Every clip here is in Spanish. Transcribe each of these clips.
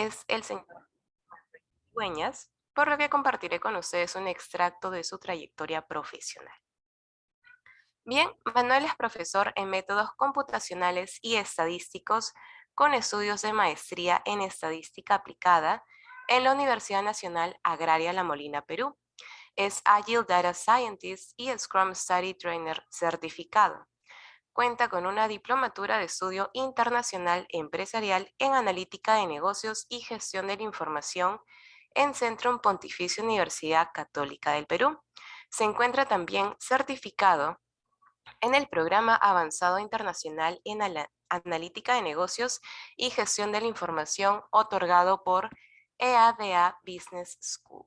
es el señor Dueñas, por lo que compartiré con ustedes un extracto de su trayectoria profesional. Bien, Manuel es profesor en métodos computacionales y estadísticos con estudios de maestría en estadística aplicada en la Universidad Nacional Agraria La Molina, Perú. Es Agile Data Scientist y Scrum Study Trainer certificado. Cuenta con una diplomatura de estudio internacional empresarial en analítica de negocios y gestión de la información en Centrum Pontificia Universidad Católica del Perú. Se encuentra también certificado en el Programa Avanzado Internacional en Analítica de Negocios y Gestión de la Información otorgado por EADA Business School.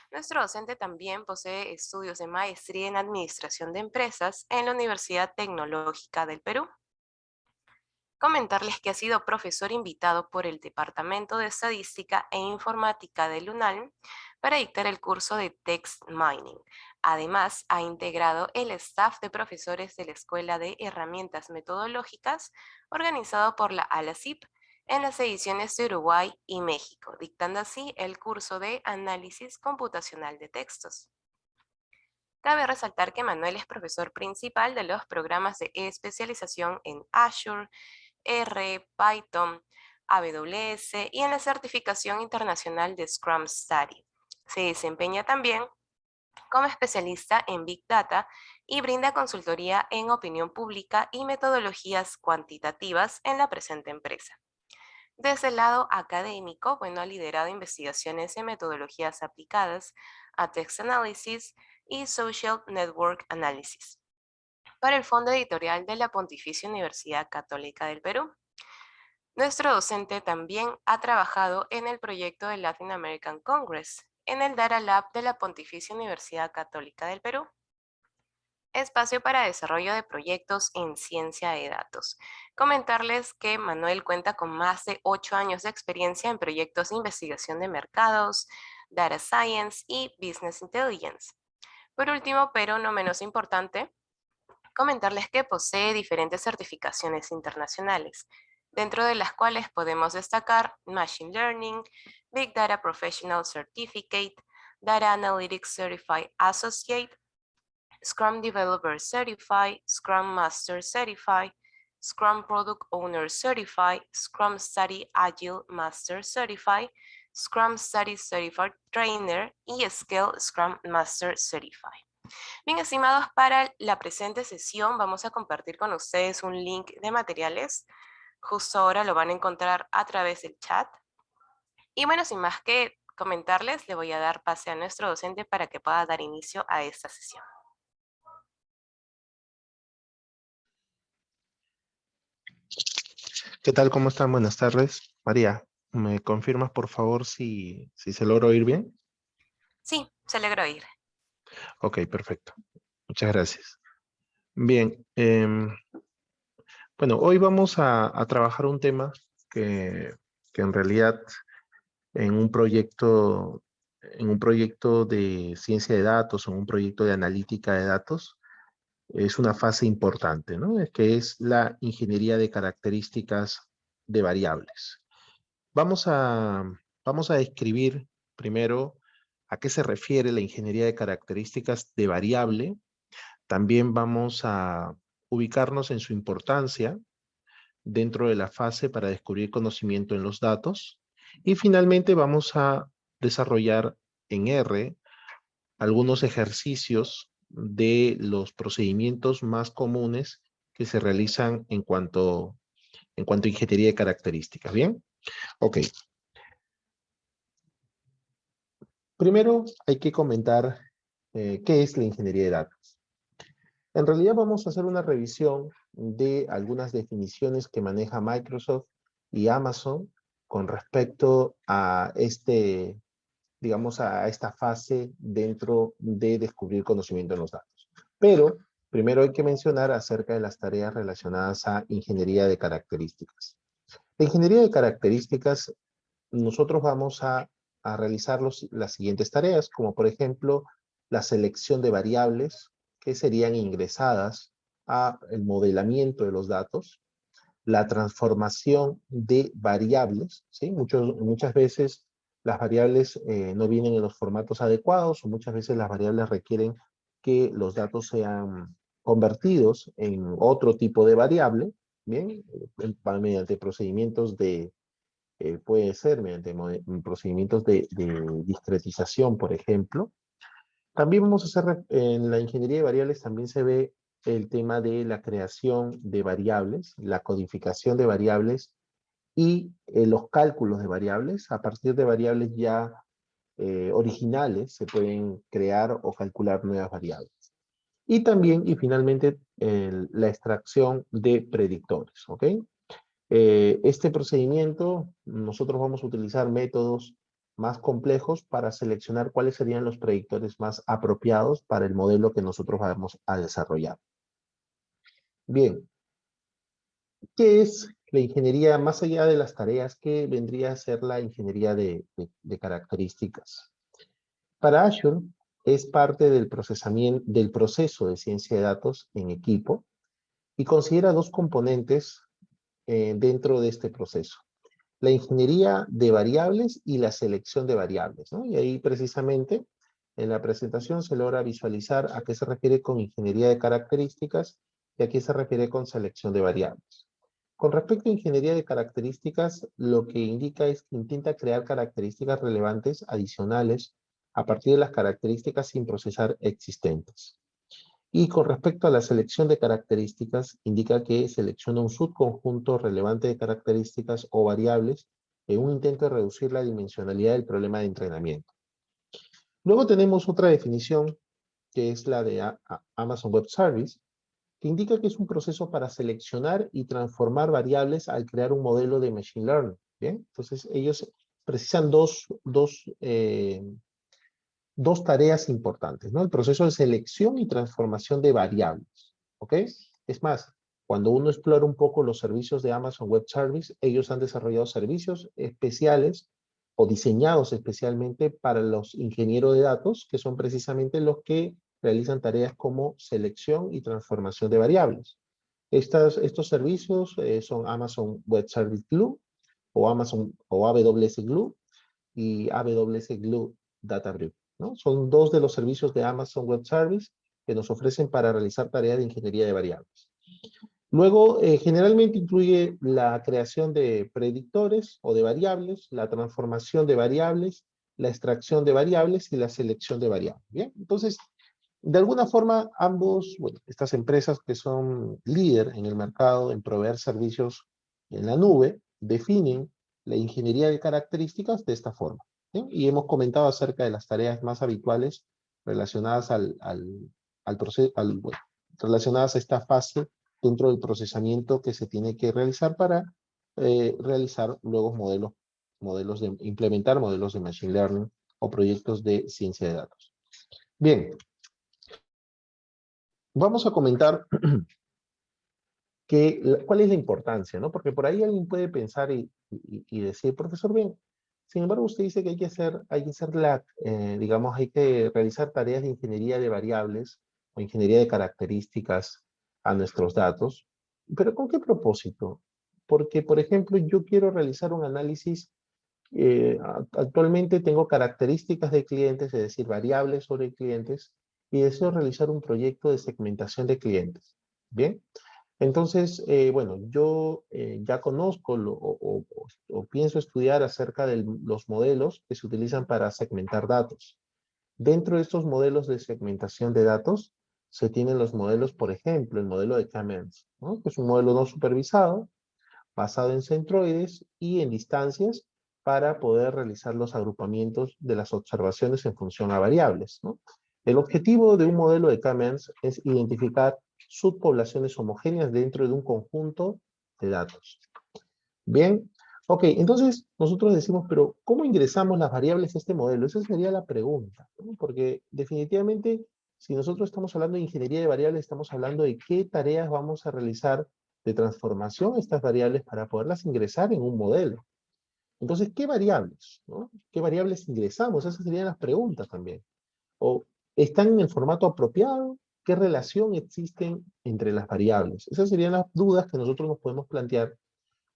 Nuestro docente también posee estudios de maestría en Administración de Empresas en la Universidad Tecnológica del Perú. Comentarles que ha sido profesor invitado por el Departamento de Estadística e Informática del UNALM para dictar el curso de Text Mining. Además, ha integrado el staff de profesores de la Escuela de Herramientas Metodológicas, organizado por la ALACIP, en las ediciones de Uruguay y México, dictando así el curso de Análisis Computacional de Textos. Cabe resaltar que Manuel es profesor principal de los programas de especialización en Azure, R, Python, AWS y en la certificación internacional de Scrum Study. Se desempeña también como especialista en Big Data y brinda consultoría en opinión pública y metodologías cuantitativas en la presente empresa. Desde el lado académico, ha liderado investigaciones en metodologías aplicadas a Text Analysis y Social Network Analysis para el Fondo Editorial de la Pontificia Universidad Católica del Perú. Nuestro docente también ha trabajado en el proyecto del Latin American Congress, en el Data Lab de la Pontificia Universidad Católica del Perú, espacio para desarrollo de proyectos en ciencia de datos. Comentarles que Manuel cuenta con más de 8 años de experiencia en proyectos de investigación de mercados, Data Science y Business Intelligence. Por último, pero no menos importante, comentarles que posee diferentes certificaciones internacionales, dentro de las cuales podemos destacar Machine Learning, Big Data Professional Certificate, Data Analytics Certified Associate, Scrum Developer Certified, Scrum Master Certified, Scrum Product Owner Certified, Scrum Study Agile Master Certified, Scrum Study Certified Trainer y Scale Scrum Master Certified. Bien, estimados, para la presente sesión vamos a compartir con ustedes un link de materiales. Justo ahora lo van a encontrar a través del chat. Y bueno, sin más que comentarles, le voy a dar pase a nuestro docente para que pueda dar inicio a esta sesión. ¿Qué tal? ¿Cómo están? Buenas tardes. María, ¿me confirmas por favor si se logra oír bien? Sí, se logró oír. Ok, perfecto. Muchas gracias. Bien, bueno, hoy vamos a trabajar un tema que en realidad en un proyecto de ciencia de datos, en un proyecto de analítica de datos, es una fase importante, ¿no? Que es la ingeniería de características de variables. Vamos a, vamos a describir primero a qué se refiere la ingeniería de características de variable. También vamos a ubicarnos en su importancia dentro de la fase para descubrir conocimiento en los datos. Y finalmente vamos a desarrollar en R algunos ejercicios de los procedimientos más comunes que se realizan en cuanto a ingeniería de características. ¿Bien? Ok. Primero hay que comentar qué es la ingeniería de datos. En realidad vamos a hacer una revisión de algunas definiciones que maneja Microsoft y Amazon con respecto a digamos, a esta fase dentro de descubrir conocimiento en los datos. Pero primero hay que mencionar acerca de las tareas relacionadas a ingeniería de características. La ingeniería de características, nosotros vamos a realizar las siguientes tareas, como por ejemplo, la selección de variables que serían ingresadas a el modelamiento de los datos, la transformación de variables, ¿sí? Muchas veces las variables no vienen en los formatos adecuados, o muchas veces las variables requieren que los datos sean convertidos en otro tipo de variable, ¿bien? Mediante procedimientos puede ser mediante procedimientos de discretización, por ejemplo. También vamos a hacer, en la ingeniería de variables también se ve el tema de la creación de variables, la codificación de variables y los cálculos de variables. A partir de variables ya originales se pueden crear o calcular nuevas variables. Y también, y finalmente, la extracción de predictores, ¿ok? Este procedimiento, nosotros vamos a utilizar métodos más complejos para seleccionar cuáles serían los predictores más apropiados para el modelo que nosotros vamos a desarrollar. Bien, ¿qué es la ingeniería más allá de las tareas? ¿Qué vendría a ser la ingeniería de características? Para Azure es parte del procesamiento, del proceso de ciencia de datos en equipo y considera dos componentes dentro de este proceso: la ingeniería de variables y la selección de variables, ¿no? Y ahí precisamente en la presentación se logra visualizar a qué se refiere con ingeniería de características y a qué se refiere con selección de variables. Con respecto a ingeniería de características, lo que indica es que intenta crear características relevantes adicionales a partir de las características sin procesar existentes. Y con respecto a la selección de características, indica que selecciona un subconjunto relevante de características o variables en un intento de reducir la dimensionalidad del problema de entrenamiento. Luego tenemos otra definición, que es la de Amazon Web Service, que indica que es un proceso para seleccionar y transformar variables al crear un modelo de Machine Learning. ¿Bien? Entonces, ellos precisan dos tareas importantes, ¿no? El proceso de selección y transformación de variables, ¿ok? Es más, cuando uno explora un poco los servicios de Amazon Web Service, ellos han desarrollado servicios especiales o diseñados especialmente para los ingenieros de datos, que son precisamente los que realizan tareas como selección y transformación de variables. Estos servicios son Amazon Web Service Glue o AWS Glue y AWS Glue Databricks, ¿no? Son dos de los servicios de Amazon Web Service que nos ofrecen para realizar tareas de ingeniería de variables. Luego, generalmente incluye la creación de predictores o de variables, la transformación de variables, la extracción de variables y la selección de variables. Bien, entonces, de alguna forma, estas empresas que son líder en el mercado en proveer servicios en la nube, definen la ingeniería de características de esta forma, ¿sí? Y hemos comentado acerca de las tareas más habituales relacionadas relacionadas a esta fase dentro del procesamiento que se tiene que realizar para realizar nuevos implementar modelos de Machine Learning o proyectos de ciencia de datos. Bien, vamos a comentar cuál es la importancia, ¿no? Porque por ahí alguien puede pensar y decir, profesor, bien, sin embargo usted dice que digamos, hay que realizar tareas de ingeniería de variables o ingeniería de características a nuestros datos, pero ¿con qué propósito? Porque, por ejemplo, yo quiero realizar un análisis, actualmente tengo características de clientes, es decir, variables sobre clientes, y deseo realizar un proyecto de segmentación de clientes. ¿Bien? Entonces, bueno, yo ya conozco o pienso estudiar acerca de los modelos que se utilizan para segmentar datos. Dentro de estos modelos de segmentación de datos, se tienen los modelos, por ejemplo, el modelo de K-means, ¿no? Que es un modelo no supervisado, basado en centroides y en distancias para poder realizar los agrupamientos de las observaciones en función a variables, ¿no? El objetivo de un modelo de K-means es identificar subpoblaciones homogéneas dentro de un conjunto de datos. Bien, ok, entonces nosotros decimos, pero ¿cómo ingresamos las variables a este modelo? Esa sería la pregunta, ¿no? Porque definitivamente, si nosotros estamos hablando de ingeniería de variables, estamos hablando de qué tareas vamos a realizar de transformación a estas variables para poderlas ingresar en un modelo. Entonces, ¿qué variables, no? ¿Qué variables ingresamos? Esas serían las preguntas también. O, ¿están en el formato apropiado? ¿Qué relación existe entre las variables? Esas serían las dudas que nosotros nos podemos plantear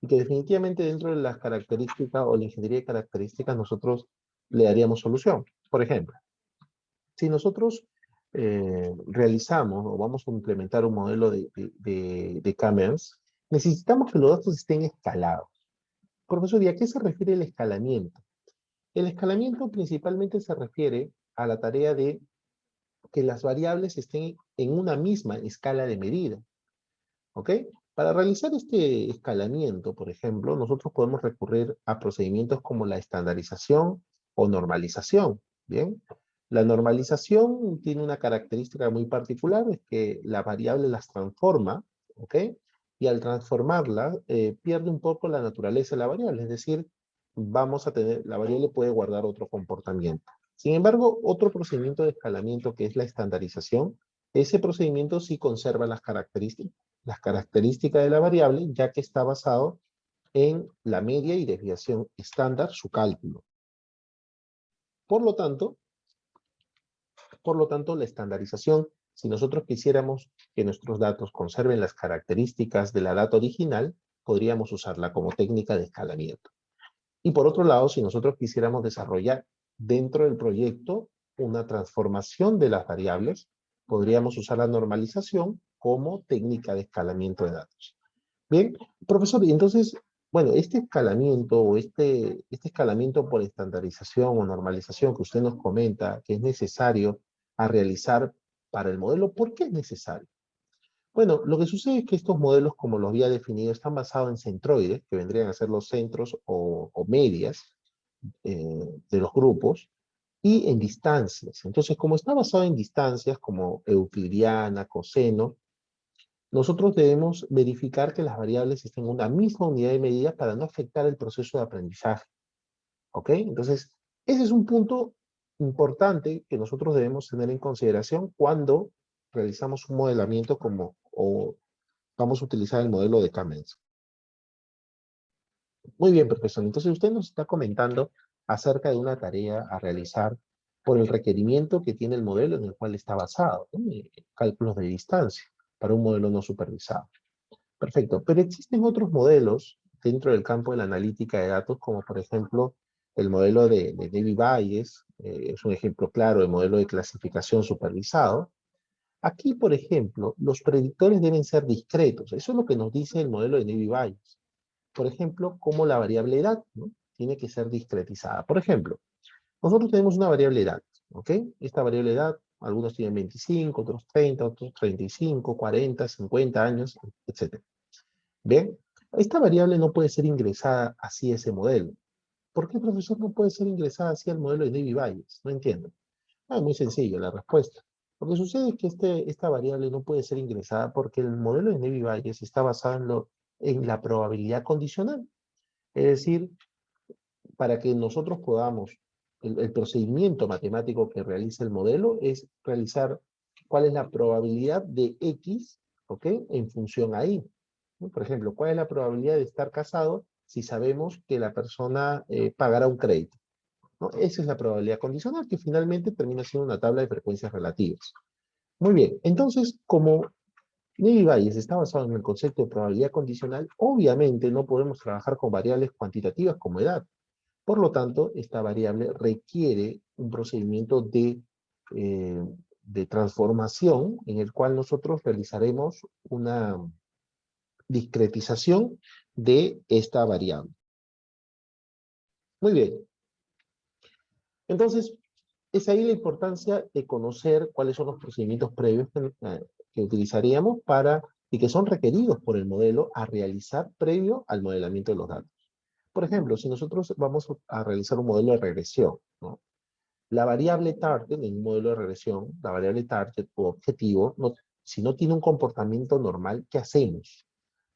y que definitivamente dentro de las características o la ingeniería de características nosotros le daríamos solución. Por ejemplo, si nosotros realizamos o vamos a implementar un modelo de K-means, necesitamos que los datos estén escalados. Profesor, ¿y a qué se refiere el escalamiento? El escalamiento principalmente se refiere a la tarea de que las variables estén en una misma escala de medida. ¿Ok? Para realizar este escalamiento, por ejemplo, nosotros podemos recurrir a procedimientos como la estandarización o normalización. ¿Bien? La normalización tiene una característica muy particular, es que la variable las transforma, ¿ok? Y al transformarla, pierde un poco la naturaleza de la variable, es decir, la variable puede guardar otro comportamiento. Sin embargo, otro procedimiento de escalamiento que es la estandarización, ese procedimiento sí conserva las características de la variable, ya que está basado en la media y desviación estándar, su cálculo. Por lo tanto, la estandarización, si nosotros quisiéramos que nuestros datos conserven las características de la data original, podríamos usarla como técnica de escalamiento. Y por otro lado, si nosotros quisiéramos desarrollar dentro del proyecto una transformación de las variables, podríamos usar la normalización como técnica de escalamiento de datos. Bien, profesor, y entonces, bueno, este escalamiento o este escalamiento por estandarización o normalización que usted nos comenta que es necesario a realizar para el modelo, ¿por qué es necesario? Bueno, lo que sucede es que estos modelos, como los había definido, están basados en centroides, que vendrían a ser los centros o medias de los grupos, y en distancias. Entonces, como está basado en distancias, como euclidiana, coseno, nosotros debemos verificar que las variables estén en una misma unidad de medida para no afectar el proceso de aprendizaje. ¿Ok? Entonces, ese es un punto importante que nosotros debemos tener en consideración cuando realizamos un modelamiento o vamos a utilizar el modelo de K-means. Muy bien, profesor. Entonces, usted nos está comentando acerca de una tarea a realizar por el requerimiento que tiene el modelo en el cual está basado, ¿no? Cálculos de distancia para un modelo no supervisado. Perfecto, pero existen otros modelos dentro del campo de la analítica de datos, como por ejemplo el modelo de Davy-Bayes, es un ejemplo claro de modelo de clasificación supervisado. Aquí, por ejemplo, los predictores deben ser discretos. Eso es lo que nos dice el modelo de Davy-Bayes. Por ejemplo, como la variable edad, ¿no? Tiene que ser discretizada. Por ejemplo, nosotros tenemos una variable edad, ¿ok? Esta variable edad, algunos tienen 25, otros 30, otros 35, 40, 50 años, etc. Bien, esta variable no puede ser ingresada así a ese modelo. ¿Por qué, profesor, no puede ser ingresada así al modelo de Davy-Bayes? No entiendo. Muy sencillo la respuesta. Lo que sucede es que esta variable no puede ser ingresada porque el modelo de Davy-Bayes está basado en la probabilidad condicional. Es decir, para que nosotros podamos, el procedimiento matemático que realiza el modelo es realizar cuál es la probabilidad de X, ¿ok? En función a Y. ¿No? Por ejemplo, ¿cuál es la probabilidad de estar casado si sabemos que la persona pagará un crédito? ¿No? Esa es la probabilidad condicional, que finalmente termina siendo una tabla de frecuencias relativas. Muy bien, entonces, como Davy-Bayes está basado en el concepto de probabilidad condicional, obviamente no podemos trabajar con variables cuantitativas como edad. Por lo tanto, esta variable requiere un procedimiento de transformación en el cual nosotros realizaremos una discretización de esta variable. Muy bien. Entonces, es ahí la importancia de conocer cuáles son los procedimientos previos que utilizaríamos y que son requeridos por el modelo a realizar previo al modelamiento de los datos. Por ejemplo, si nosotros vamos a realizar un modelo de regresión, ¿no? La variable target en un modelo de regresión, la variable target o objetivo, si no tiene un comportamiento normal, ¿qué hacemos?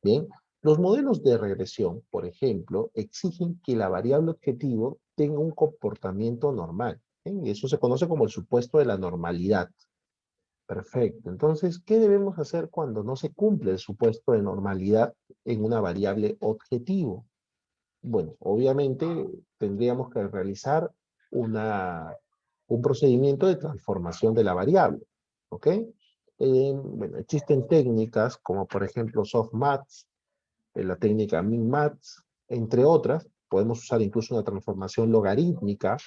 Bien, los modelos de regresión, por ejemplo, exigen que la variable objetivo tenga un comportamiento normal. ¿Bien? Y eso se conoce como el supuesto de la normalidad. Perfecto. Entonces, ¿qué debemos hacer cuando no se cumple el supuesto de normalidad en una variable objetivo? Bueno, obviamente tendríamos que realizar un procedimiento de transformación de la variable. ¿Ok? Bueno, existen técnicas como por ejemplo softmax, la técnica minmax, entre otras. Podemos usar incluso una transformación logarítmica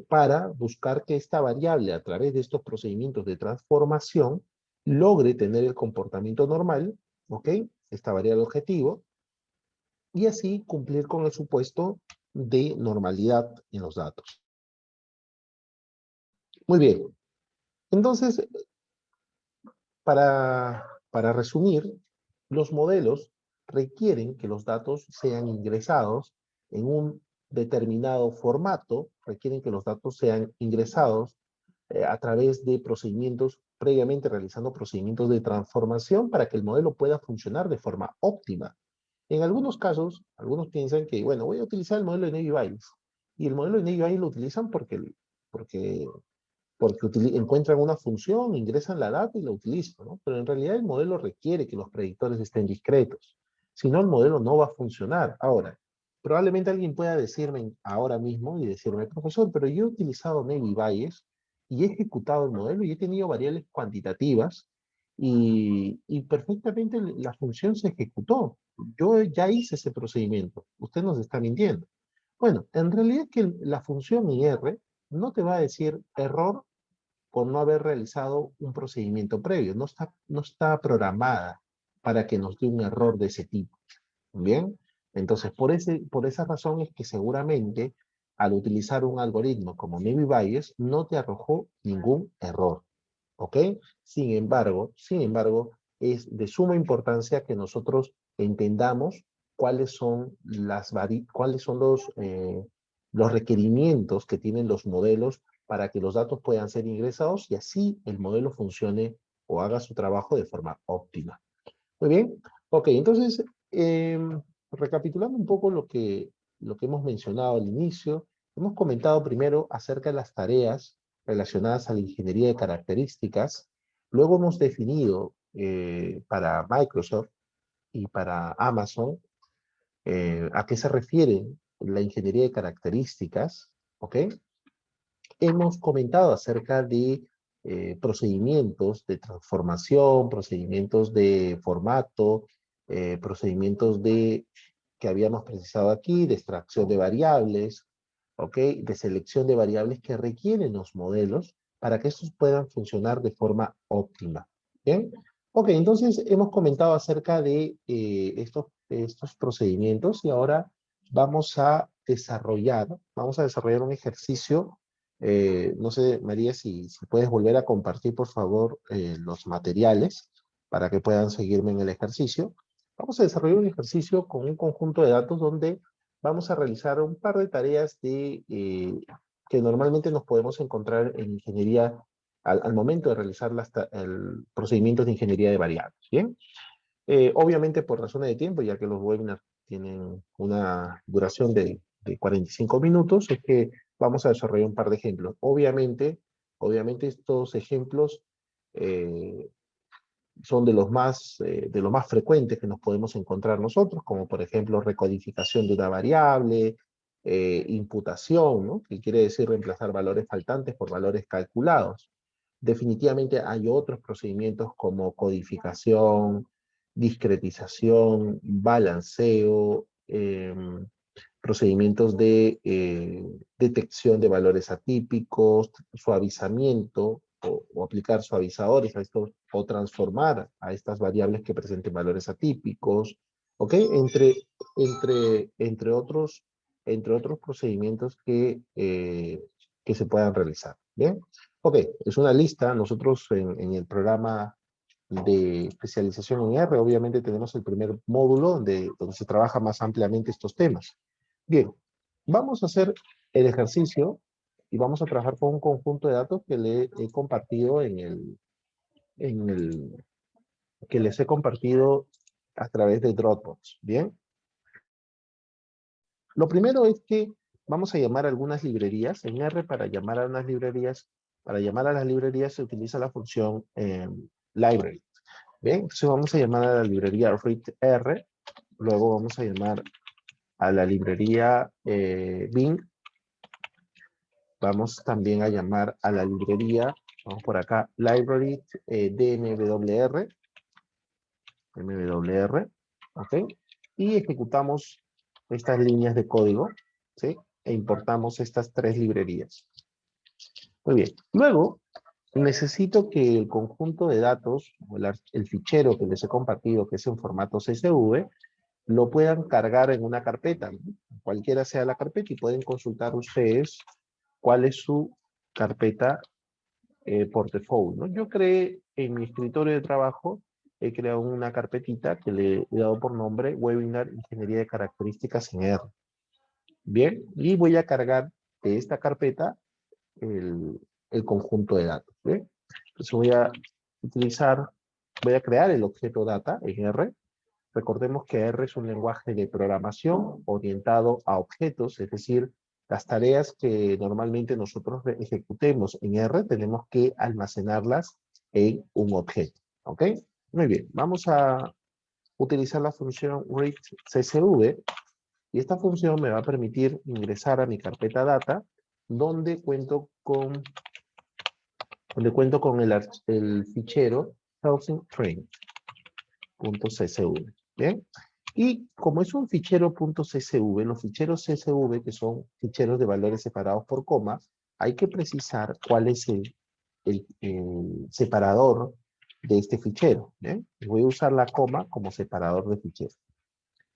para buscar que esta variable a través de estos procedimientos de transformación logre tener el comportamiento normal, ¿ok? Esta variable objetivo, y así cumplir con el supuesto de normalidad en los datos. Muy bien. Entonces, para resumir, los modelos requieren que los datos sean ingresados en un determinado formato, requieren que los datos sean ingresados a través de procedimientos, previamente realizando procedimientos de transformación para que el modelo pueda funcionar de forma óptima. En algunos casos, algunos piensan que, bueno, voy a utilizar el modelo de Navy Bayes. Y el modelo de Navy Bayes lo utilizan porque encuentran una función, ingresan la data y la utilizan, ¿no? Pero en realidad el modelo requiere que los predictores estén discretos. Si no, el modelo no va a funcionar. Ahora, probablemente alguien pueda decirme ahora mismo y decirme, profesor, pero yo he utilizado Navy Bayes y he ejecutado el modelo y he tenido variables cuantitativas y perfectamente la función se ejecutó. Yo ya hice ese procedimiento. Usted nos está mintiendo. Bueno, en realidad que la función IR no te va a decir error por no haber realizado un procedimiento previo. No está programada para que nos dé un error de ese tipo. ¿Bien? Entonces, por esa razón es que seguramente al utilizar un algoritmo como Navy Bayes no te arrojó ningún error. ¿Ok? Sin embargo, es de suma importancia que nosotros entendamos cuáles son los requerimientos que tienen los modelos para que los datos puedan ser ingresados y así el modelo funcione o haga su trabajo de forma óptima. Muy bien. Ok, entonces, recapitulando un poco lo que hemos mencionado al inicio, hemos comentado primero acerca de las tareas relacionadas a la ingeniería de características. Luego hemos definido para Microsoft y para Amazon a qué se refiere la ingeniería de características, ¿ok? Hemos comentado acerca de procedimientos de transformación, procedimientos de formato, procedimientos que habíamos precisado aquí, de extracción de variables, ¿ok? De selección de variables que requieren los modelos para que estos puedan funcionar de forma óptima. ¿Bien? Ok, entonces hemos comentado acerca de estos procedimientos y ahora vamos a desarrollar un ejercicio. No sé, María, si puedes volver a compartir, por favor, los materiales para que puedan seguirme en el ejercicio. Vamos a desarrollar un ejercicio con un conjunto de datos donde vamos a realizar un par de tareas que normalmente nos podemos encontrar en ingeniería al momento de realizar el procedimiento de ingeniería de variables. ¿Bien? Obviamente por razones de tiempo, ya que los webinars tienen una duración de 45 minutos, es que vamos a desarrollar un par de ejemplos. Obviamente estos ejemplos eh, son de los más frecuentes que nos podemos encontrar nosotros, como por ejemplo recodificación de una variable, imputación, ¿no? Que quiere decir reemplazar valores faltantes por valores calculados. Definitivamente hay otros procedimientos como codificación, discretización, balanceo, procedimientos de detección de valores atípicos, suavizamiento o aplicar suavizadores a estos o transformar a estas variables que presenten valores atípicos, ¿ok? Entre otros procedimientos que se puedan realizar, ¿bien? Ok, es una lista. Nosotros en el programa de especialización en R, obviamente tenemos el primer módulo donde se trabaja más ampliamente estos temas. Bien, vamos a hacer el ejercicio y vamos a trabajar con un conjunto de datos que le he compartido en el, que les he compartido a través de Dropbox. Bien, lo primero es que vamos a llamar a algunas librerías. En R, para llamar a las librerías se utiliza la función library. Bien, entonces vamos a llamar a la librería readr, luego vamos a llamar a la librería Bing, vamos también a llamar a la librería Vamos por acá, library dmwr, MWR, ¿ok? Y ejecutamos estas líneas de código, ¿sí? E importamos estas tres librerías. Muy bien. Luego, necesito que el conjunto de datos, o el fichero que les he compartido, que es en formato CSV, lo puedan cargar en una carpeta, ¿no? Cualquiera sea la carpeta, y pueden consultar ustedes cuál es su carpeta por default, ¿no? Yo creé en mi escritorio de trabajo, he creado una carpetita que le he dado por nombre Webinar Ingeniería de Características en R. Bien, y voy a cargar de esta carpeta el conjunto de datos. ¿Bien? Entonces voy a crear el objeto data en R. Recordemos que R es un lenguaje de programación orientado a objetos, es decir, las tareas que normalmente nosotros ejecutemos en R tenemos que almacenarlas en un objeto. ¿Ok? Muy bien, vamos a utilizar la función readCSV y esta función me va a permitir ingresar a mi carpeta data donde cuento con el fichero housingtrain.csv. ¿Bien? Y como es un fichero .csv, los ficheros CSV, que son ficheros de valores separados por coma, hay que precisar cuál es el separador de este fichero. ¿Bien? Voy a usar la coma como separador de fichero.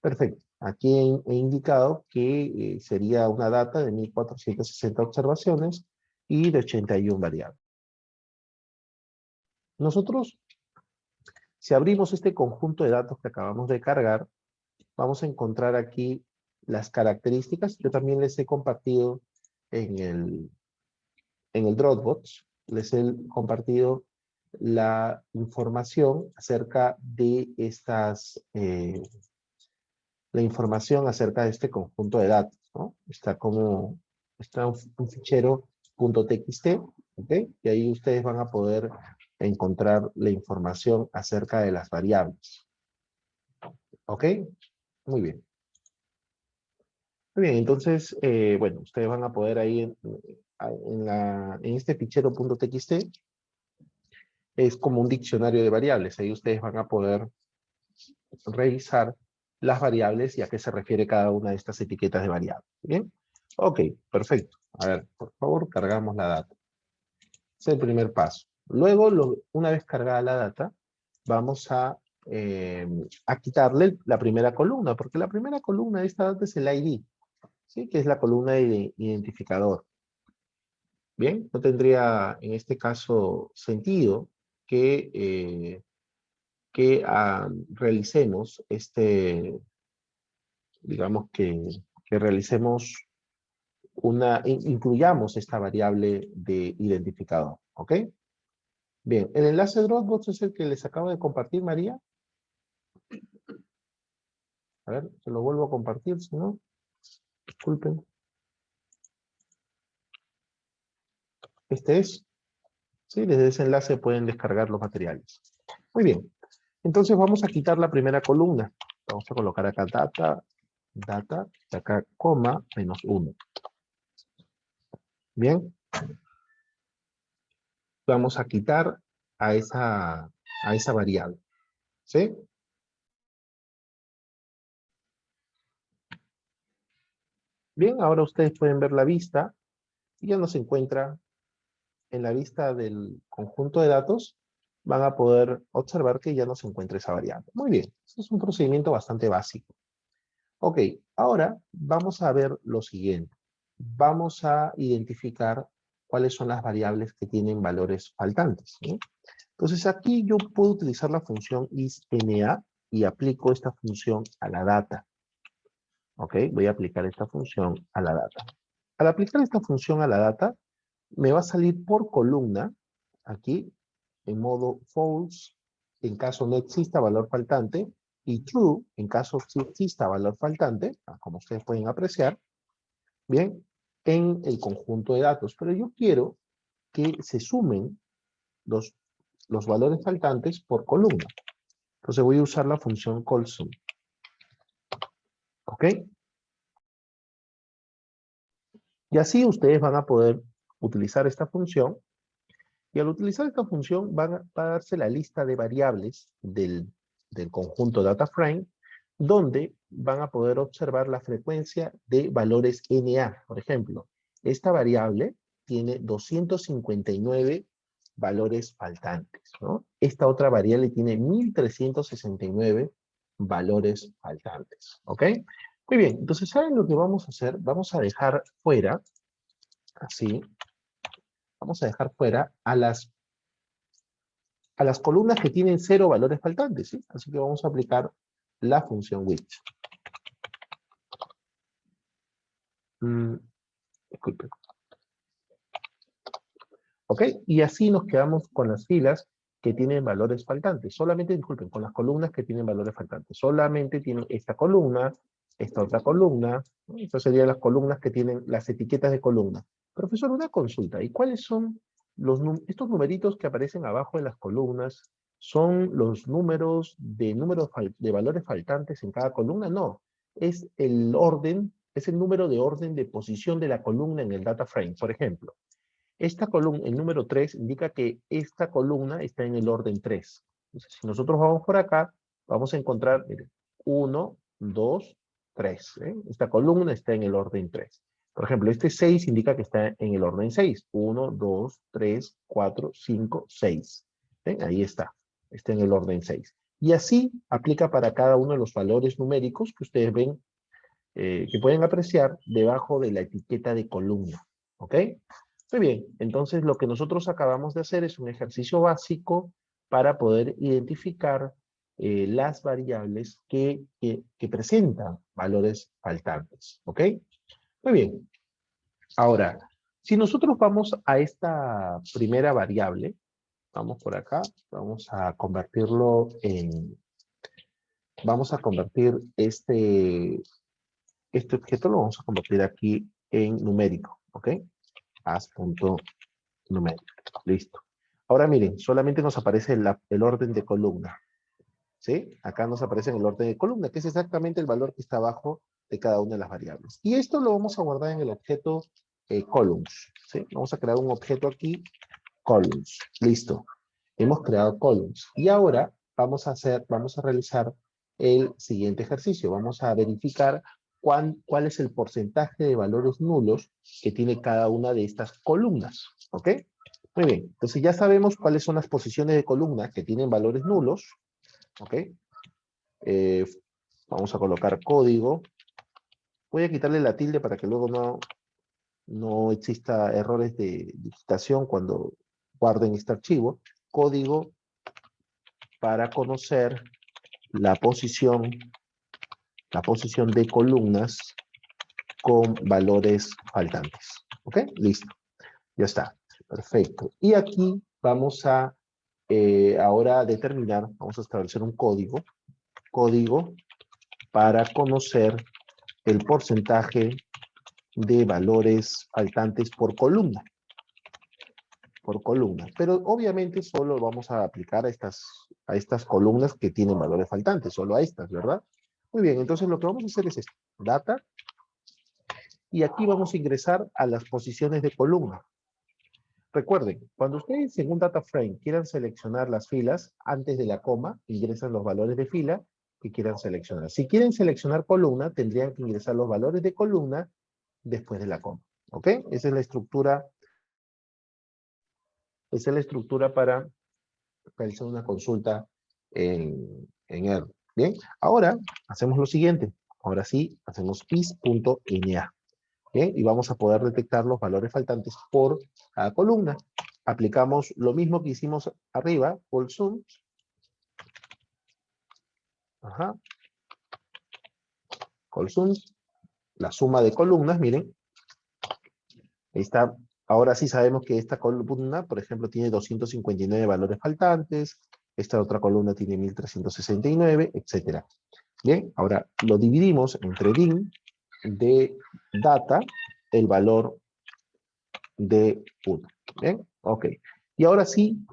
Perfecto. Aquí he indicado que sería una data de 1460 observaciones y de 81 variables. Nosotros, si abrimos este conjunto de datos que acabamos de cargar, vamos a encontrar aquí las características. Yo también les he compartido en el Dropbox, les he compartido la información acerca de la información acerca de este conjunto de datos, ¿no? Está un fichero .txt, ¿ok? Y ahí ustedes van a poder encontrar la información acerca de las variables. ¿Ok? Muy bien. Muy bien, entonces, bueno, ustedes van a poder ahí en este fichero .txt, es como un diccionario de variables. Ahí ustedes van a poder revisar las variables y a qué se refiere cada una de estas etiquetas de variables. ¿Bien? Ok, perfecto. A ver, por favor, cargamos la data. Ese es el primer paso. Luego, una vez cargada la data, vamos a quitarle la primera columna, porque la primera columna de esta data es el ID, ¿sí? Que es la columna de identificador. Bien, no tendría en este caso sentido que realicemos digamos que realicemos incluyamos esta variable de identificador, ¿ok? Bien, el enlace de Dropbox es el que les acabo de compartir, María. A ver, se lo vuelvo a compartir, si no, disculpen. Este es, ¿sí? Desde ese enlace pueden descargar los materiales. Muy bien, entonces vamos a quitar la primera columna. Vamos a colocar acá data, y acá coma, -1. Bien, vamos a quitar a esa variable, ¿sí? Bien, ahora ustedes pueden ver la vista y ya no se encuentra en la vista del conjunto de datos, van a poder observar que ya no se encuentra esa variable. Muy bien, eso es un procedimiento bastante básico. Ok, ahora vamos a ver lo siguiente. Vamos a identificar cuáles son las variables que tienen valores faltantes, ¿sí? Entonces aquí yo puedo utilizar la función isNA y aplico esta función a la data. Ok, voy a aplicar esta función a la data. Al aplicar esta función a la data, me va a salir por columna, aquí, en modo false, en caso no exista valor faltante, y true, en caso sí exista valor faltante, como ustedes pueden apreciar, bien, en el conjunto de datos. Pero yo quiero que se sumen los valores faltantes por columna. Entonces voy a usar la función callSum. ¿Ok? Y así ustedes van a poder utilizar esta función Y al utilizar esta función va a darse la lista de variables del conjunto DataFrame, donde van a poder observar la frecuencia de valores NA. Por ejemplo, esta variable tiene 259 valores faltantes, ¿no? Esta otra variable tiene 1369 valores faltantes, ¿ok? Muy bien, entonces, ¿saben lo que vamos a hacer? Vamos a dejar fuera, así, vamos a dejar fuera a las columnas que tienen 0 valores faltantes, ¿sí? Así que vamos a aplicar la función which. Disculpen. ¿Ok? Y así nos quedamos con las filas que tienen valores faltantes. Solamente, disculpen, con las columnas que tienen valores faltantes. Solamente tienen esta columna, esta otra columna, ¿no? Estas serían las columnas que tienen las etiquetas de columna. Profesor, una consulta. ¿Y cuáles son estos numeritos que aparecen abajo de las columnas? ¿Son los números de valores faltantes en cada columna? No. Es el orden, es el número de orden de posición de la columna en el data frame. Por ejemplo, esta columna, el número 3, indica que esta columna está en el orden 3. Entonces, si nosotros vamos por acá, vamos a encontrar, miren, 1, 2, 3. Esta columna está en el orden 3. Por ejemplo, este 6 indica que está en el orden 6. 1, 2, 3, 4, 5, 6. ¿Ven? Ahí está. Está en el orden 6. Y así aplica para cada uno de los valores numéricos que ustedes ven, que pueden apreciar debajo de la etiqueta de columna. ¿Ok? Muy bien, entonces lo que nosotros acabamos de hacer es un ejercicio básico para poder identificar las variables que presentan valores faltantes. ¿Ok? Muy bien. Ahora, si nosotros vamos a esta primera variable, vamos por acá, vamos a convertirlo en, vamos a convertir este objeto, lo vamos a convertir aquí en numérico. ¿Ok? As.numérico. Listo. Ahora miren, solamente nos aparece el orden de columna. ¿Sí? Acá nos aparece en el orden de columna, que es exactamente el valor que está abajo de cada una de las variables. Y esto lo vamos a guardar en el objeto columns. ¿Sí? Vamos a crear un objeto aquí, columns. Listo. Hemos creado columns. Y ahora vamos a realizar el siguiente ejercicio. Vamos a verificar cuál es el porcentaje de valores nulos que tiene cada una de estas columnas. ¿Ok? Muy bien. Entonces ya sabemos cuáles son las posiciones de columna que tienen valores nulos. ¿Ok? Vamos a colocar código. Voy a quitarle la tilde para que luego no exista errores de digitación cuando guarden este archivo. Código para conocer la posición de columnas con valores faltantes. ¿Ok? Listo. Ya está. Perfecto. Y aquí vamos a ahora determinar, vamos a establecer un código para conocer el porcentaje de valores faltantes por columna. Pero obviamente solo vamos a aplicar a estas columnas que tienen valores faltantes, solo a estas, ¿verdad? Muy bien, entonces lo que vamos a hacer es esto, data, y aquí vamos a ingresar a las posiciones de columna. Recuerden, cuando ustedes en un data frame quieran seleccionar las filas, antes de la coma, ingresan los valores de fila que quieran seleccionar. Si quieren seleccionar columna, tendrían que ingresar los valores de columna después de la coma. ¿Ok? Esa es la estructura. Esa es la estructura para realizar una consulta en R. Bien, ahora hacemos lo siguiente. Ahora sí, hacemos is.na. Bien, y vamos a poder detectar los valores faltantes por cada columna. Aplicamos lo mismo que hicimos arriba, all sums. Ajá. All sums. La suma de columnas, miren. Ahí está. Ahora sí sabemos que esta columna, por ejemplo, tiene 259 valores faltantes. Esta otra columna tiene 1369, etc. Bien, ahora lo dividimos entre din de data, el valor de 1. Bien, ok. Y ahora sí,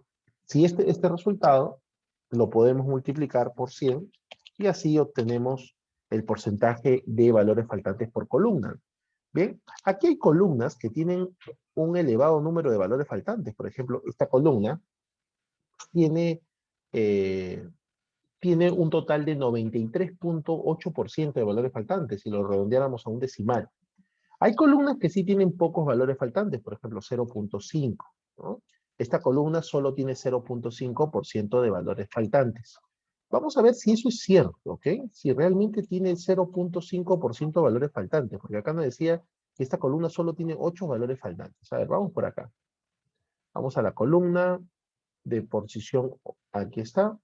si este resultado lo podemos multiplicar por 100 y así obtenemos el porcentaje de valores faltantes por columna. Bien, aquí hay columnas que tienen un elevado número de valores faltantes. Por ejemplo, esta columna tiene, tiene un total de 93.8% de valores faltantes, si lo redondeáramos a un decimal. Hay columnas que sí tienen pocos valores faltantes, por ejemplo, 0.5, ¿no? Esta columna solo tiene 0.5% de valores faltantes. Vamos a ver si eso es cierto, ¿ok? Si realmente tiene 0.5% de valores faltantes, porque acá nos decía que esta columna solo tiene 8 valores faltantes. A ver, vamos por acá. Vamos a la columna de posición, aquí está,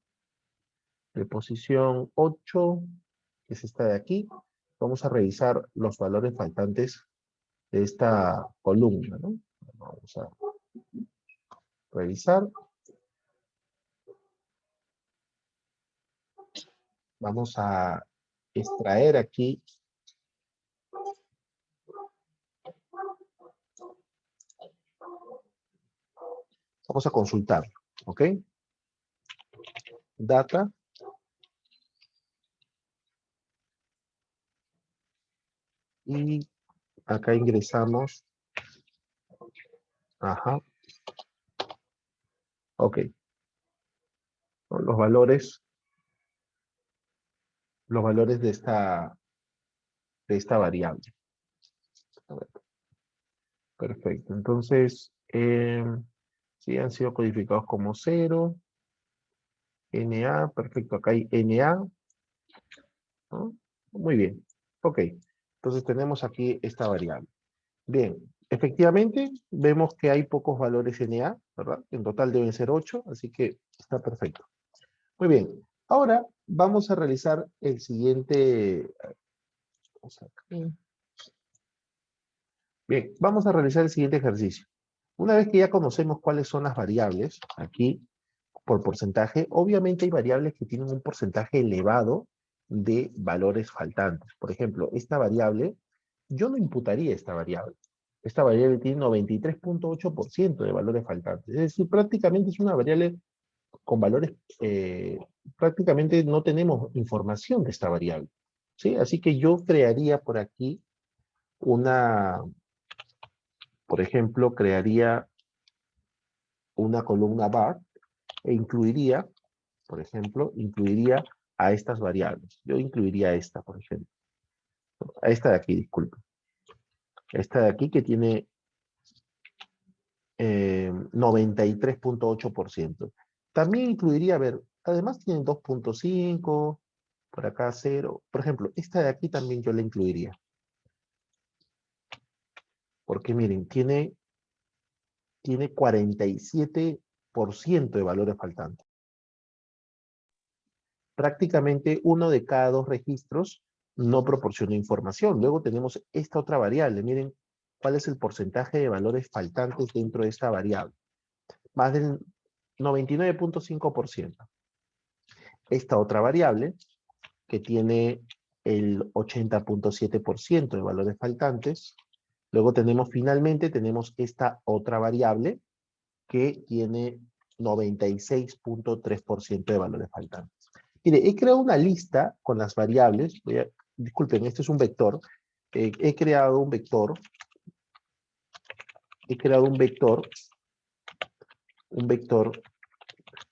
de posición 8, que es esta de aquí. Vamos a revisar los valores faltantes de esta columna, ¿no? Vamos a revisar. Vamos a extraer aquí. Vamos a consultar, ¿ok? Data. Y acá ingresamos. Ajá. Ok. Los valores de esta variable. A ver. Perfecto. Entonces, sí, han sido codificados como 0. NA, perfecto. Acá hay NA, ¿no? Muy bien. Ok. Entonces tenemos aquí esta variable. Bien. Efectivamente, vemos que hay pocos valores NA, ¿verdad? En total deben ser 8, así que está perfecto. Muy bien. Ahora vamos a realizar el siguiente. Bien, vamos a realizar el siguiente ejercicio. Una vez que ya conocemos cuáles son las variables, aquí, por porcentaje, obviamente hay variables que tienen un porcentaje elevado de valores faltantes. Por ejemplo, esta variable, yo no imputaría esta variable. Esta variable tiene 93.8% de valores faltantes. Es decir, prácticamente es una variable con valores, prácticamente no tenemos información de esta variable. ¿Sí? Así que yo crearía por aquí por ejemplo, crearía una columna var e incluiría, por ejemplo, incluiría a estas variables. Yo incluiría esta, por ejemplo. A esta de aquí, disculpe. Esta de aquí que tiene 93.8%. También incluiría, a ver, además tienen 2.5, por acá 0. Por ejemplo, esta de aquí también yo la incluiría. Porque miren, tiene 47% de valores faltantes. Prácticamente uno de cada 2 registros no proporciona información. Luego tenemos esta otra variable. Miren cuál es el porcentaje de valores faltantes dentro de esta variable. Más del 99.5%. Esta otra variable, que tiene el 80.7% de valores faltantes. Luego finalmente tenemos esta otra variable que tiene 96.3% de valores faltantes. Mire, he creado una lista con las variables. Disculpen, este es un vector. He creado un vector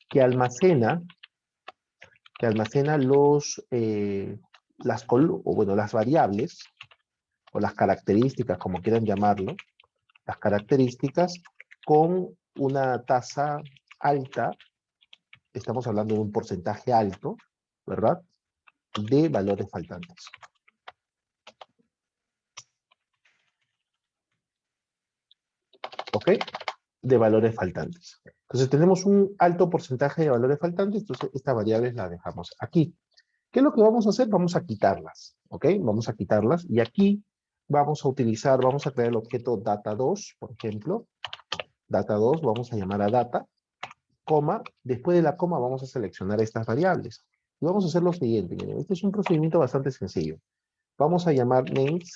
que almacena las variables o las características, como quieran llamarlo, las características con una tasa alta, estamos hablando de un porcentaje alto, ¿verdad?, de valores faltantes. ¿Ok? De valores faltantes. Entonces tenemos un alto porcentaje de valores faltantes, entonces estas variables las dejamos aquí. ¿Qué es lo que vamos a hacer? Vamos a quitarlas, ¿ok? Vamos a quitarlas y aquí vamos a crear el objeto data2, por ejemplo. Data2, vamos a llamar a data, coma, después de la coma vamos a seleccionar estas variables. Y vamos a hacer lo siguiente, miren, este es un procedimiento bastante sencillo. Vamos a llamar names,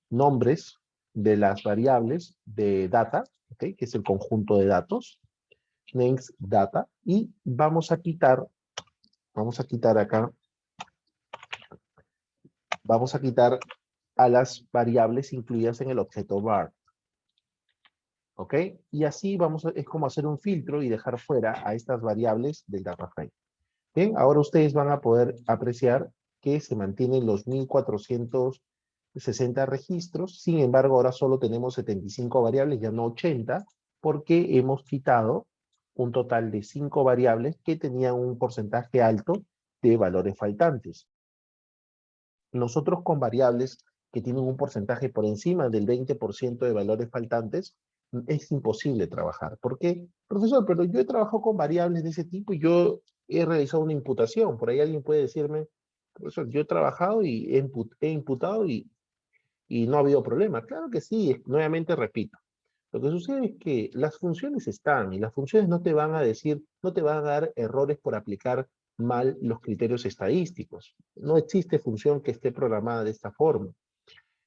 nombres de las variables de data, ¿okay?, que es el conjunto de datos, names data, y vamos a quitar acá, vamos a quitar a las variables incluidas en el objeto var. ¿Ok? Y así es como hacer un filtro y dejar fuera a estas variables del data frame. Bien, ahora ustedes van a poder apreciar que se mantienen los 1460 registros, sin embargo ahora solo tenemos 75 variables, ya no 80, porque hemos quitado un total de 5 variables que tenían un porcentaje alto de valores faltantes. Nosotros con variables que tienen un porcentaje por encima del 20% de valores faltantes, es imposible trabajar. ¿Por qué? Profesor, pero yo he trabajado con variables de ese tipo y yo he realizado una imputación. Por ahí alguien puede decirme, profesor, yo he trabajado y he imputado y no ha habido problema. Claro que sí, nuevamente repito. Lo que sucede es que las funciones están y las funciones no te van a decir, no te van a dar errores por aplicar mal los criterios estadísticos. No existe función que esté programada de esta forma.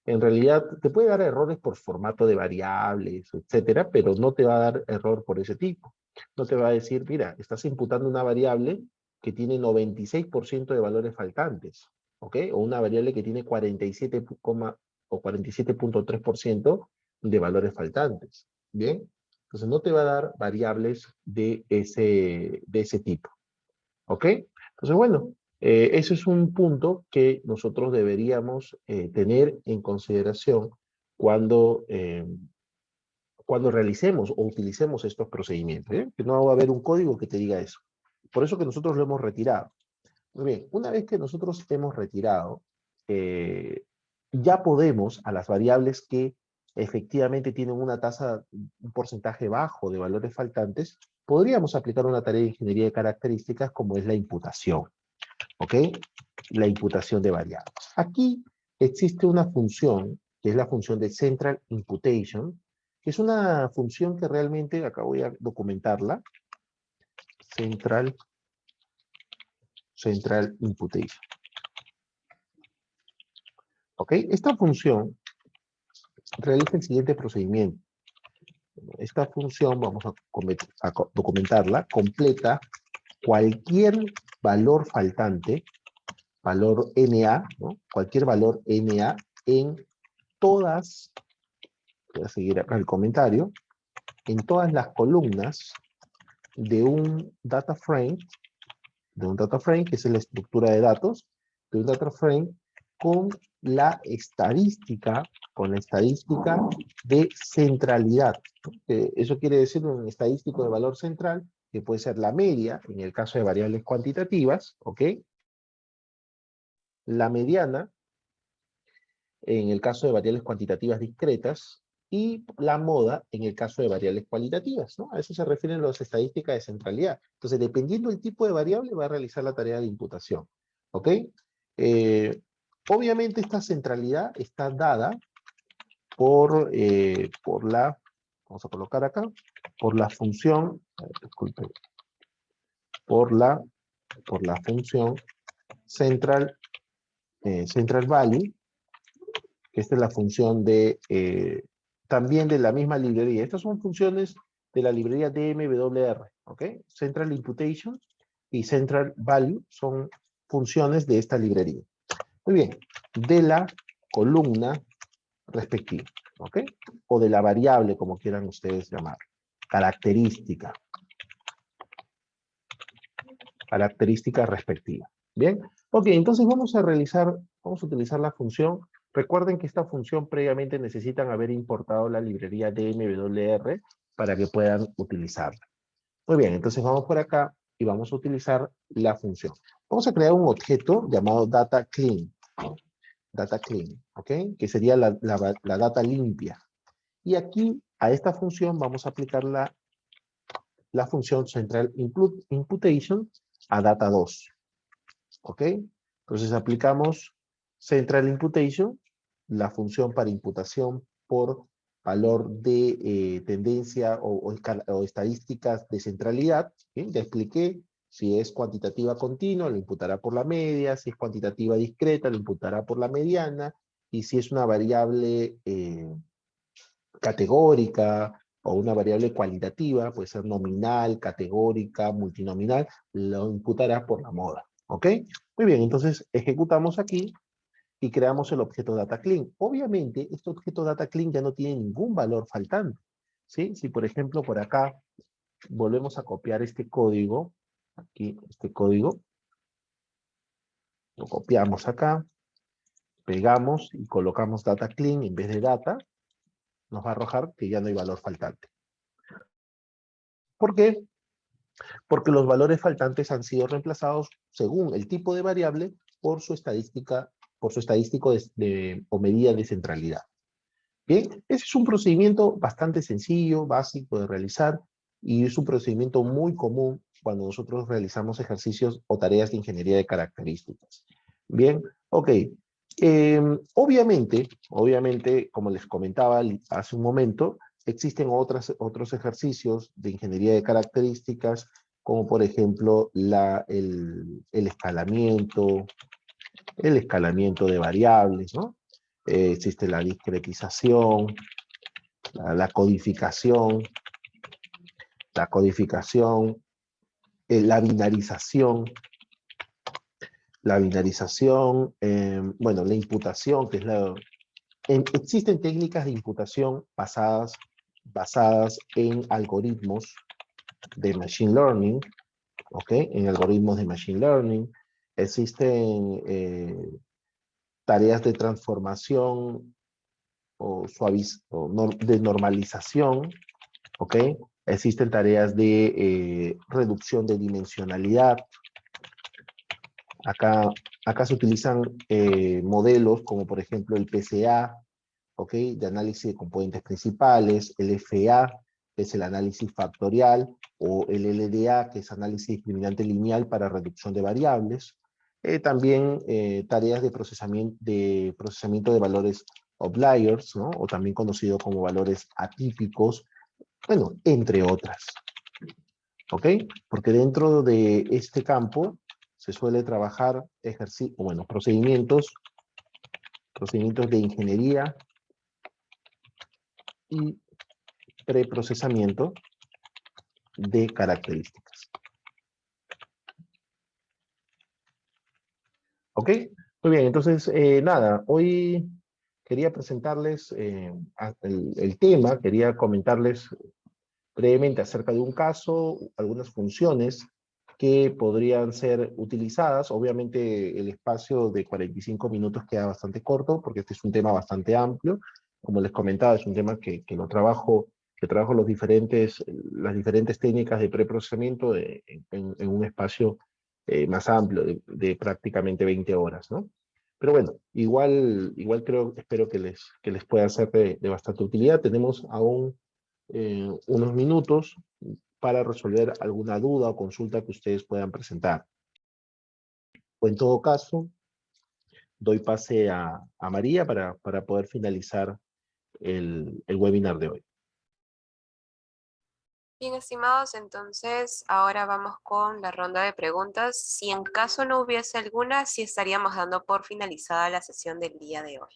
En realidad te puede dar errores por formato de variables, etcétera, pero no te va a dar error por ese tipo. No te va a decir, mira, estás imputando una variable que tiene 96% de valores faltantes, ¿ok? O una variable que tiene 47, o 47.3% de valores faltantes, ¿bien? Entonces no te va a dar variables de ese tipo, ¿ok? Entonces, bueno, ese es un punto que nosotros deberíamos tener en consideración cuando, cuando realicemos o utilicemos estos procedimientos, ¿eh? Que no va a haber un código que te diga eso. Por eso que nosotros lo hemos retirado. Muy bien, una vez que nosotros hemos retirado, ya podemos a las variables que efectivamente tienen una tasa, un porcentaje bajo de valores faltantes, podríamos aplicar una tarea de ingeniería de características como es la imputación. ¿Ok? La imputación de variables. Aquí existe una función, que es la función de Central Imputation, que es una función que realmente, acá voy a documentarla, Central Imputation. ¿Ok? Esta función realiza el siguiente procedimiento. Esta función, vamos a documentarla, completa cualquier valor faltante, valor NA, ¿no? Cualquier valor NA en todas, voy a seguir acá el comentario, en todas las columnas de un data frame, que es la estructura de datos, de un data frame con la estadística de centralidad. Eso quiere decir un estadístico de valor central, que puede ser la media, en el caso de variables cuantitativas, ¿ok? La mediana, en el caso de variables cuantitativas discretas, y la moda en el caso de variables cualitativas, ¿no? A eso se refieren las estadísticas de centralidad. Entonces, dependiendo del tipo de variable, va a realizar la tarea de imputación, ¿ok? Obviamente esta centralidad está dada por la, vamos a colocar acá, por la función, disculpen, por la función central value, que esta es la función de, también de la misma librería. Estas son funciones de la librería DMWR, ¿ok? Central Imputation y Central Value son funciones de esta librería. Muy bien, de la columna respectiva, ¿ok? O de la variable, como quieran ustedes llamar. Característica. Característica respectiva. Bien, ok, entonces vamos a utilizar la función. Recuerden que esta función previamente necesitan haber importado la librería DMWR para que puedan utilizarla. Muy bien, entonces vamos por acá y vamos a utilizar la función. Vamos a crear un objeto llamado data clean. Data clean, ¿ok? Que sería la data limpia. Y aquí, a esta función, vamos a aplicar la función central imputation a data 2. ¿Ok? Entonces aplicamos central imputation, la función para imputación por valor de tendencia o estadísticas de centralidad. ¿Sí? Ya expliqué, si es cuantitativa continua, lo imputará por la media, si es cuantitativa discreta, lo imputará por la mediana, y si es una variable categórica o una variable cualitativa, puede ser nominal, categórica, multinominal, lo imputará por la moda. ¿Ok? Muy bien, entonces ejecutamos aquí y creamos el objeto data clean. Obviamente, este objeto data clean ya no tiene ningún valor faltante, ¿sí? Si, por ejemplo, por acá volvemos a copiar este código, aquí, este código, lo copiamos acá, pegamos y colocamos data clean en vez de data, nos va a arrojar que ya no hay valor faltante. ¿Por qué? Porque los valores faltantes han sido reemplazados según el tipo de variable por su estadística, por su estadístico o medida de centralidad. Bien, ese es un procedimiento bastante sencillo, básico de realizar, y es un procedimiento muy común cuando nosotros realizamos ejercicios o tareas de ingeniería de características. Bien, ok. Obviamente, como les comentaba hace un momento, existen otros ejercicios de ingeniería de características, como por ejemplo el escalamiento de variables, ¿no? Existe la discretización, la codificación, la binarización, bueno, la imputación, que es existen técnicas de imputación basadas en algoritmos de machine learning, ¿ok? En algoritmos de machine learning. Existen tareas de transformación de normalización, ¿ok? Existen tareas de reducción de dimensionalidad. Acá se utilizan modelos como por ejemplo el PCA, ¿ok? De análisis de componentes principales, el FA, que es el análisis factorial, o el LDA, que es análisis discriminante lineal para reducción de variables. También tareas de procesamiento de valores outliers, ¿no? O también conocido como valores atípicos, bueno, entre otras. ¿Ok? Porque dentro de este campo se suele trabajar procedimientos de ingeniería y preprocesamiento de características. ¿Ok? Muy bien, entonces, nada, hoy quería presentarles el tema, quería comentarles brevemente acerca de un caso, algunas funciones que podrían ser utilizadas. Obviamente el espacio de 45 minutos queda bastante corto porque este es un tema bastante amplio. Como les comentaba, es un tema que trabajo las diferentes técnicas de preprocesamiento en un espacio más amplio de prácticamente 20 horas, ¿no? Pero bueno, igual espero que les pueda ser de bastante utilidad. Tenemos aún unos minutos para resolver alguna duda o consulta que ustedes puedan presentar. O en todo caso, doy pase a María para poder finalizar el webinar de hoy. Bien, estimados, entonces ahora vamos con la ronda de preguntas. Si en caso no hubiese alguna, sí estaríamos dando por finalizada la sesión del día de hoy.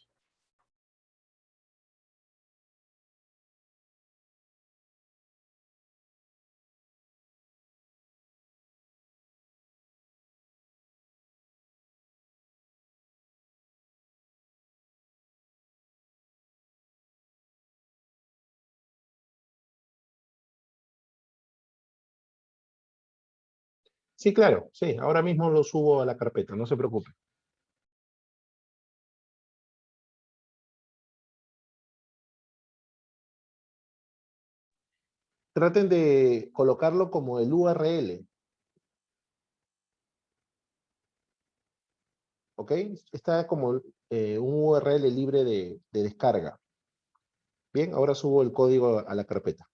Sí, claro, sí, ahora mismo lo subo a la carpeta, no se preocupe. Traten de colocarlo como el URL. ¿Ok? Está como un URL libre de descarga. Bien, ahora subo el código a la carpeta.